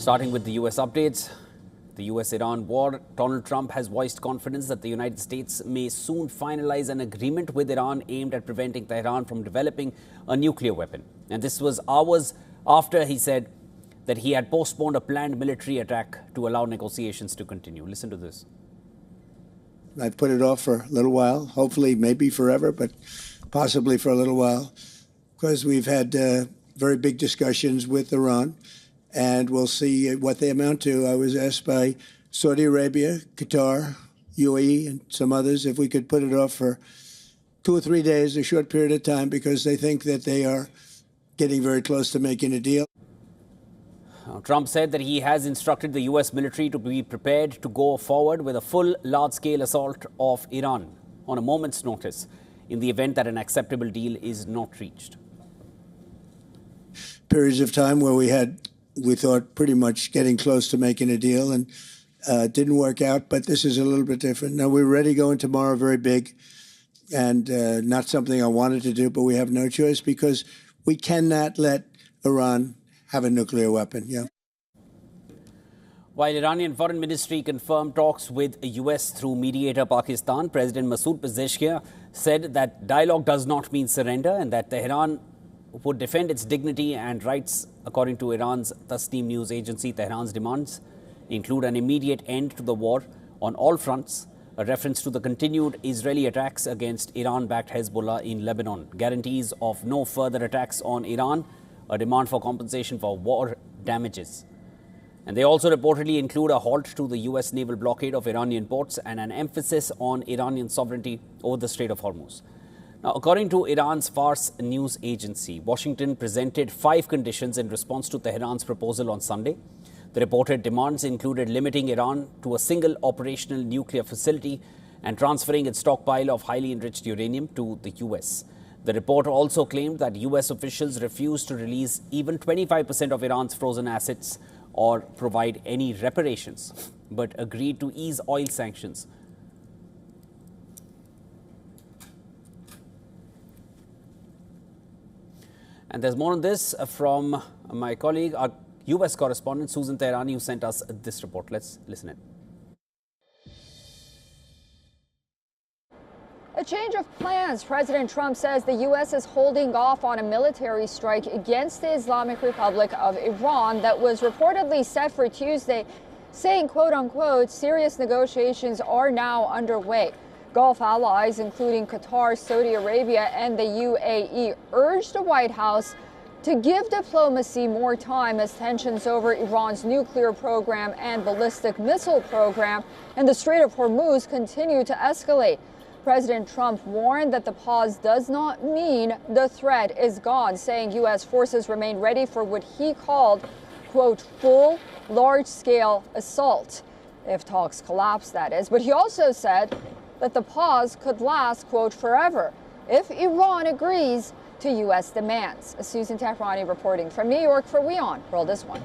Starting with the US updates, the US-Iran war, Donald Trump has voiced confidence that the United States may soon finalize an agreement with Iran aimed at preventing Tehran from developing a nuclear weapon. And this was hours after he said that he had postponed a planned military attack to allow negotiations to continue. Listen to this. I've put it off for a little while, hopefully maybe forever, but possibly for a little while, because we've had very big discussions with Iran, and we'll see what they amount to. I was asked by Saudi Arabia, Qatar, UAE, and some others if we could put it off for 2 or 3 days, a short period of time, because they think that they are getting very close to making a deal. Trump said that he has instructed the US military to be prepared to go forward with a full large-scale assault of Iran on a moment's notice in the event that an acceptable deal is not reached. Periods of time where we thought pretty much getting close to making a deal, and it didn't work out, but this is a little bit different. Now, we're ready going tomorrow, very big, and not something I wanted to do, but we have no choice because we cannot let Iran have a nuclear weapon. Yeah. While Iranian Foreign Ministry confirmed talks with the US through mediator Pakistan, President Masoud Pezeshkian said that dialogue does not mean surrender and that Tehran would defend its dignity and rights. According to Iran's Tasnim news agency, Tehran's demands include an immediate end to the war on all fronts, a reference to the continued Israeli attacks against Iran-backed Hezbollah in Lebanon, guarantees of no further attacks on Iran, a demand for compensation for war damages. And they also reportedly include a halt to the US naval blockade of Iranian ports and an emphasis on Iranian sovereignty over the Strait of Hormuz. Now, according to Iran's Fars news agency, Washington presented 5 conditions in response to Tehran's proposal on Sunday. The reported demands included limiting Iran to a single operational nuclear facility and transferring its stockpile of highly enriched uranium to the US. The report also claimed that US officials refused to release even 25% of Iran's frozen assets or provide any reparations, but agreed to ease oil sanctions. And there's more on this from my colleague, our US correspondent, Susan Tehrani, who sent us this report. Let's listen in. A change of plans. President Trump says the U.S. is holding off on a military strike against the Islamic Republic of Iran that was reportedly set for Tuesday, saying, quote unquote, serious negotiations are now underway. Gulf allies, including Qatar, Saudi Arabia, and the UAE, urged the White House to give diplomacy more time as tensions over Iran's nuclear program and ballistic missile program in the Strait of Hormuz continue to escalate. President Trump warned that the pause does not mean the threat is gone, saying U.S. forces remain ready for what he called, quote, full, large-scale assault, if talks collapse, that is. But he also said that the pause could last, quote, forever, if Iran agrees to U.S. demands. Susan Tehrani reporting from New York for WION World is One.